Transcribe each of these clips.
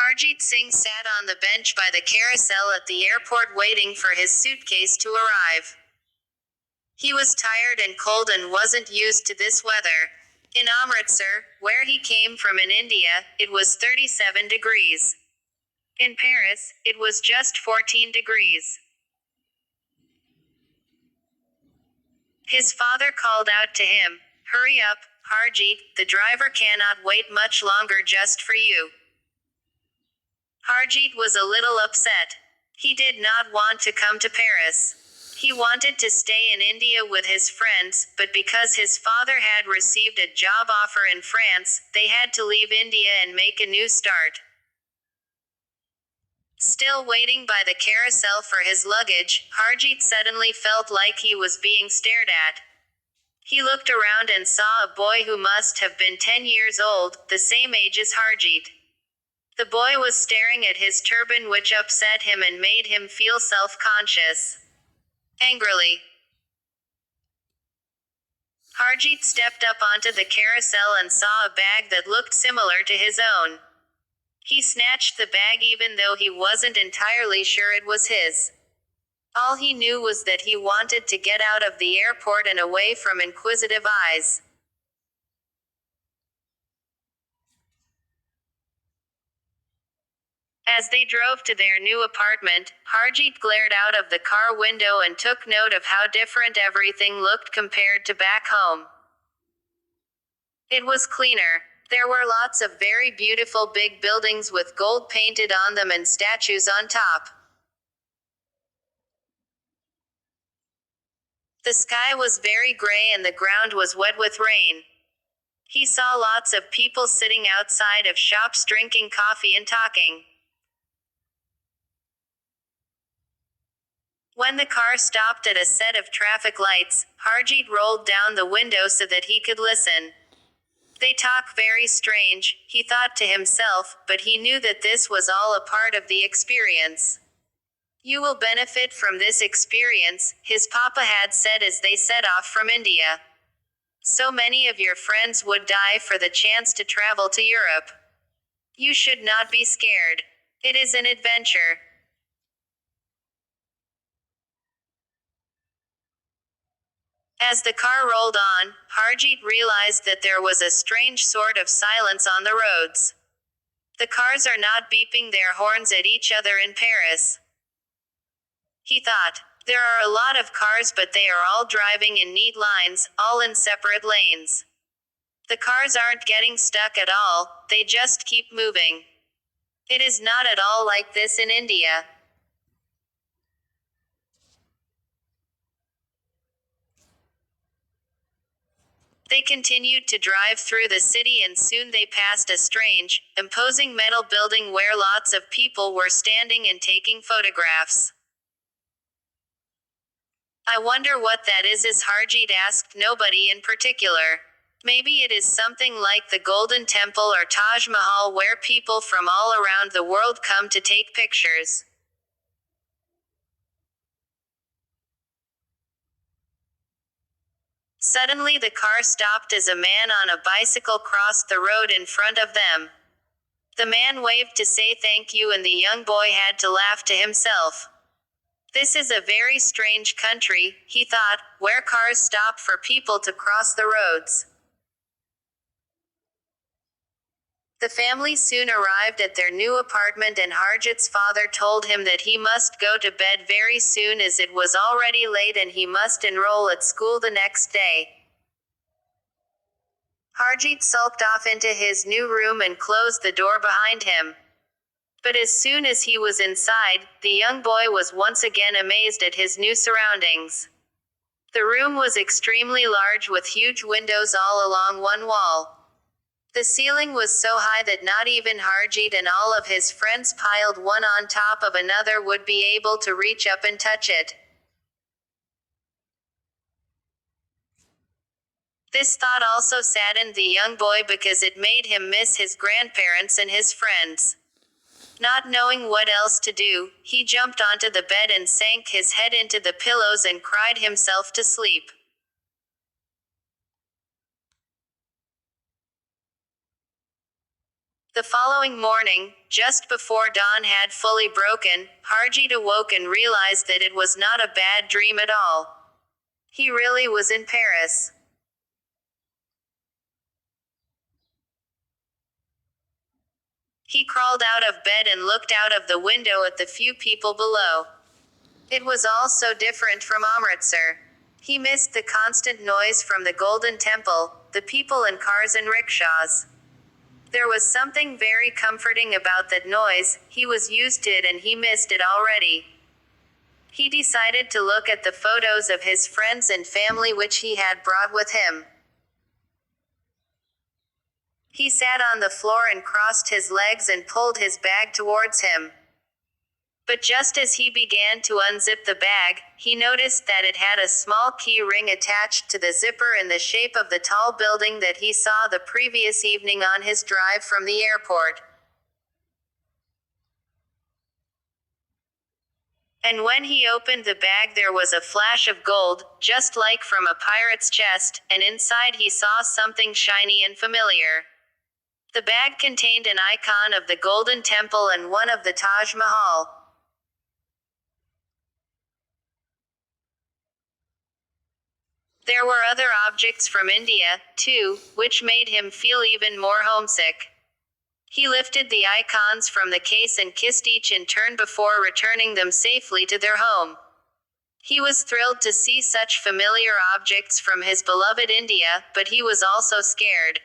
Harjit Singh sat on the bench by the carousel at the airport waiting for his suitcase to arrive. He was tired and cold and wasn't used to this weather. In Amritsar, where he came from in India, it was 37 degrees. In Paris, it was just 14 degrees. His father called out to him, "Hurry up, Harjit, the driver cannot wait much longer just for you." Harjit was a little upset. He did not want to come to Paris. He wanted to stay in India with his friends, but because his father had received a job offer in France, they had to leave India and make a new start. Still waiting by the carousel for his luggage, Harjit suddenly felt like he was being stared at. He looked around and saw a boy who must have been 10 years old, the same age as Harjit. The boy was staring at his turban, which upset him and made him feel self-conscious. Angrily, Harjit stepped up onto the carousel and saw a bag that looked similar to his own. He snatched the bag even though he wasn't entirely sure it was his. All he knew was that he wanted to get out of the airport and away from inquisitive eyes. As they drove to their new apartment, Harjit glared out of the car window and took note of how different everything looked compared to back home. It was cleaner. There were lots of very beautiful big buildings with gold painted on them and statues on top. The sky was very gray and the ground was wet with rain. He saw lots of people sitting outside of shops drinking coffee and talking. When the car stopped at a set of traffic lights, Harjit rolled down the window so that he could listen. They talk very strange, he thought to himself, but he knew that this was all a part of the experience. You will benefit from this experience, his papa had said as they set off from India. So many of your friends would die for the chance to travel to Europe. You should not be scared. It is an adventure. As the car rolled on, Harjit realized that there was a strange sort of silence on the roads. The cars are not beeping their horns at each other in Paris. He thought, there are a lot of cars but they are all driving in neat lines, all in separate lanes. The cars aren't getting stuck at all, they just keep moving. It is not at all like this in India. They continued to drive through the city and soon they passed a strange, imposing metal building where lots of people were standing and taking photographs. I wonder what that is, Harjit asked. Nobody in particular. Maybe it is something like the Golden Temple or Taj Mahal where people from all around the world come to take pictures. Suddenly the car stopped as a man on a bicycle crossed the road in front of them. The man waved to say thank you and the young boy had to laugh to himself. This is a very strange country, he thought, where cars stop for people to cross the roads. The family soon arrived at their new apartment and Harjit's father told him that he must go to bed very soon as it was already late and he must enroll at school the next day. Harjit sulked off into his new room and closed the door behind him. But as soon as he was inside, the young boy was once again amazed at his new surroundings. The room was extremely large with huge windows all along one wall. The ceiling was so high that not even Harjit and all of his friends piled one on top of another would be able to reach up and touch it. This thought also saddened the young boy because it made him miss his grandparents and his friends. Not knowing what else to do, he jumped onto the bed and sank his head into the pillows and cried himself to sleep. The following morning, just before dawn had fully broken, Harjeet awoke and realized that it was not a bad dream at all. He really was in Paris. He crawled out of bed and looked out of the window at the few people below. It was all so different from Amritsar. He missed the constant noise from the Golden Temple, the people and cars and rickshaws. There was something very comforting about that noise. He was used to it and he missed it already. He decided to look at the photos of his friends and family which he had brought with him. He sat on the floor and crossed his legs and pulled his bag towards him. But just as he began to unzip the bag, he noticed that it had a small key ring attached to the zipper in the shape of the tall building that he saw the previous evening on his drive from the airport. And when he opened the bag there was a flash of gold, just like from a pirate's chest, and inside he saw something shiny and familiar. The bag contained an icon of the Golden Temple and one of the Taj Mahal. There were other objects from India, too, which made him feel even more homesick. He lifted the icons from the case and kissed each in turn before returning them safely to their home. He was thrilled to see such familiar objects from his beloved India, but he was also scared.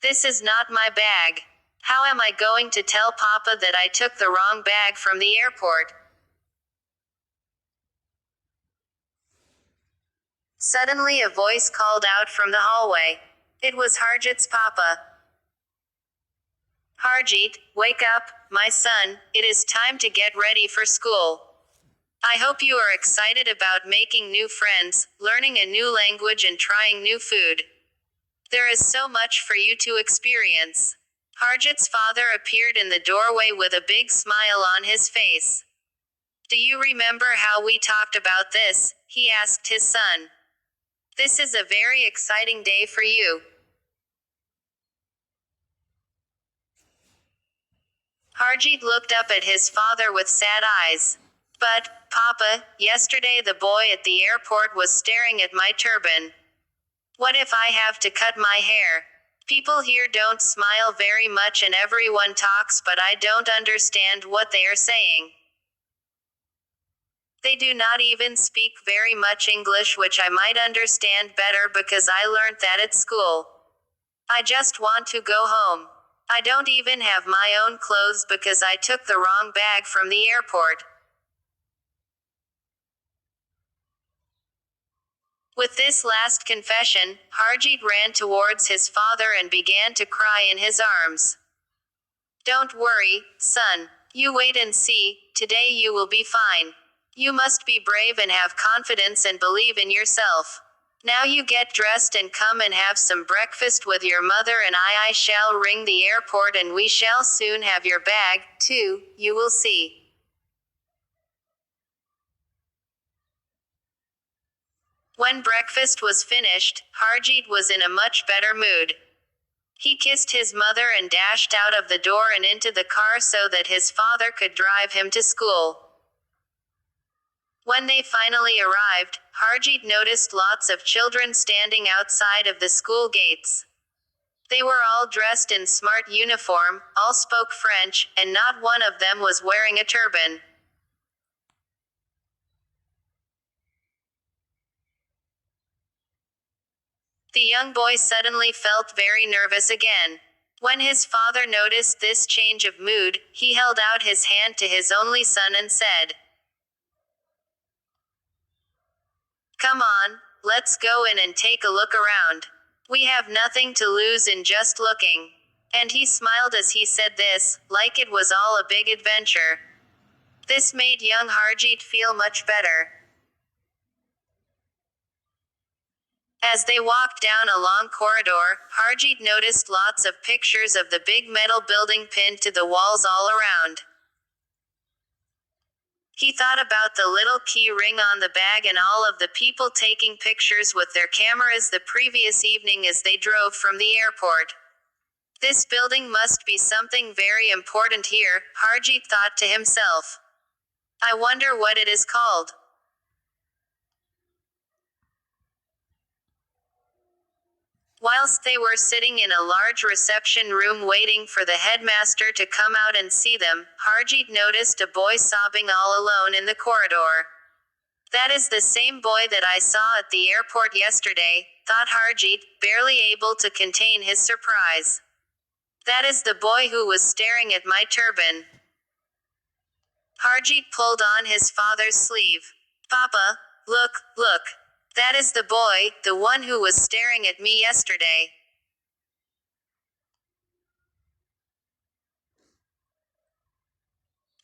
This is not my bag. How am I going to tell Papa that I took the wrong bag from the airport? Suddenly a voice called out from the hallway. It was Harjeet's papa. Harjeet, wake up, my son, it is time to get ready for school. I hope you are excited about making new friends, learning a new language and trying new food. There is so much for you to experience. Harjeet's father appeared in the doorway with a big smile on his face. Do you remember how we talked about this? He asked his son. This is a very exciting day for you. Harjeet looked up at his father with sad eyes. But, Papa, yesterday the boy at the airport was staring at my turban. What if I have to cut my hair? People here don't smile very much and everyone talks, but I don't understand what they are saying. They do not even speak very much English, which I might understand better because I learned that at school. I just want to go home. I don't even have my own clothes because I took the wrong bag from the airport. With this last confession, Harjeet ran towards his father and began to cry in his arms. Don't worry, son. You wait and see, today you will be fine. You must be brave and have confidence and believe in yourself. Now you get dressed and come and have some breakfast with your mother and I shall ring the airport and we shall soon have your bag, too, you will see. When breakfast was finished, Harjeet was in a much better mood. He kissed his mother and dashed out of the door and into the car so that his father could drive him to school. When they finally arrived, Harjeet noticed lots of children standing outside of the school gates. They were all dressed in smart uniform, all spoke French, and not one of them was wearing a turban. The young boy suddenly felt very nervous again. When his father noticed this change of mood, he held out his hand to his only son and said, Come on, let's go in and take a look around. We have nothing to lose in just looking. And he smiled as he said this, like it was all a big adventure. This made young Harjeet feel much better. As they walked down a long corridor, Harjeet noticed lots of pictures of the big metal building pinned to the walls all around. He thought about the little key ring on the bag and all of the people taking pictures with their cameras the previous evening as they drove from the airport. This building must be something very important here, Harjeet thought to himself. I wonder what it is called. Whilst they were sitting in a large reception room waiting for the headmaster to come out and see them, Harjeet noticed a boy sobbing all alone in the corridor. That is the same boy that I saw at the airport yesterday, thought Harjeet, barely able to contain his surprise. That is the boy who was staring at my turban. Harjeet pulled on his father's sleeve. Papa, look, look. That is the boy, the one who was staring at me yesterday.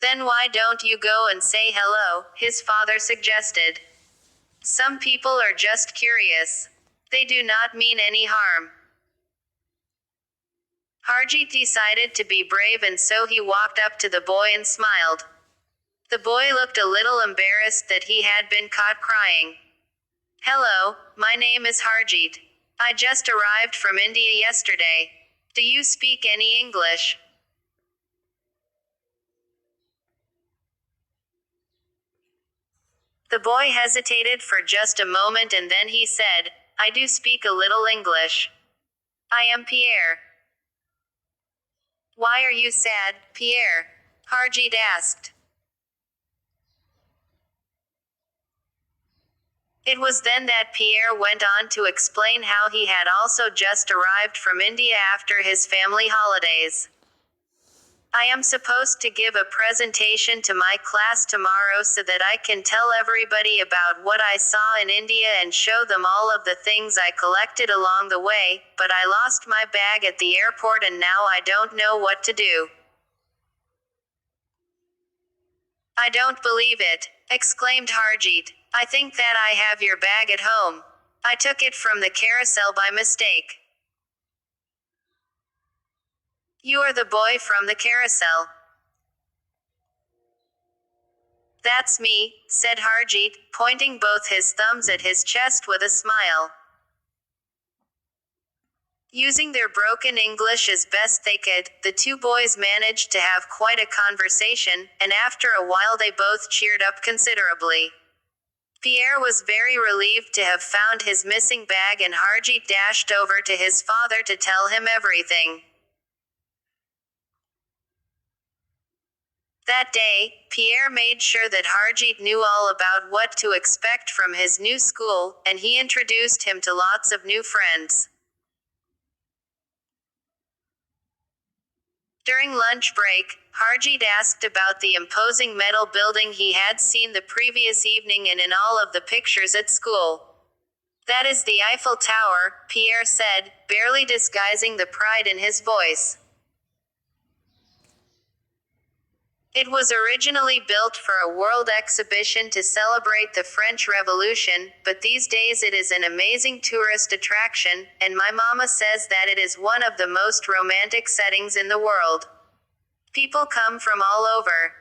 Then why don't you go and say hello, his father suggested. Some people are just curious. They do not mean any harm. Harjeet decided to be brave, and so he walked up to the boy and smiled. The boy looked a little embarrassed that he had been caught crying. Hello, my name is Harjeet. I just arrived from India yesterday. Do you speak any English? The boy hesitated for just a moment and then he said, I do speak a little English. I am Pierre. Why are you sad, Pierre? Harjeet asked. It was then that Pierre went on to explain how he had also just arrived from India after his family holidays. I am supposed to give a presentation to my class tomorrow so that I can tell everybody about what I saw in India and show them all of the things I collected along the way, but I lost my bag at the airport and now I don't know what to do. I don't believe it, exclaimed Harjeet. I think that I have your bag at home. I took it from the carousel by mistake. You are the boy from the carousel. That's me, said Harjeet, pointing both his thumbs at his chest with a smile. Using their broken English as best they could, the two boys managed to have quite a conversation, and after a while they both cheered up considerably. Pierre was very relieved to have found his missing bag, and Harjeet dashed over to his father to tell him everything. That day, Pierre made sure that Harjeet knew all about what to expect from his new school, and he introduced him to lots of new friends. During lunch break, Harjeet asked about the imposing metal building he had seen the previous evening and in all of the pictures at school. That is the Eiffel Tower, Pierre said, barely disguising the pride in his voice. It was originally built for a world exhibition to celebrate the French Revolution, but these days it is an amazing tourist attraction, and my mama says that it is one of the most romantic settings in the world. People come from all over.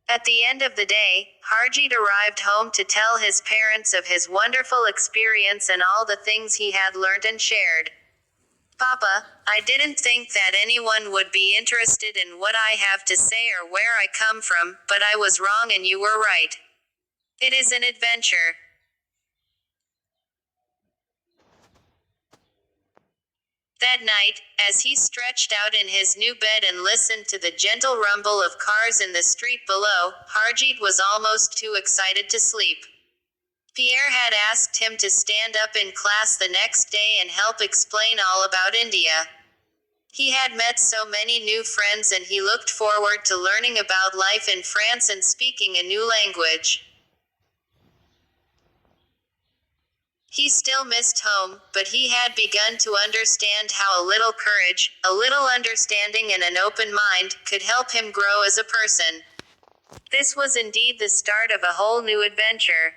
At the end of the day, Harjeet arrived home to tell his parents of his wonderful experience and all the things he had learned and shared. Papa, I didn't think that anyone would be interested in what I have to say or where I come from, but I was wrong and you were right. It is an adventure. That night, as he stretched out in his new bed and listened to the gentle rumble of cars in the street below, Harjeet was almost too excited to sleep. Pierre had asked him to stand up in class the next day and help explain all about India. He had met so many new friends and he looked forward to learning about life in France and speaking a new language. He still missed home, but he had begun to understand how a little courage, a little understanding and an open mind, could help him grow as a person. This was indeed the start of a whole new adventure.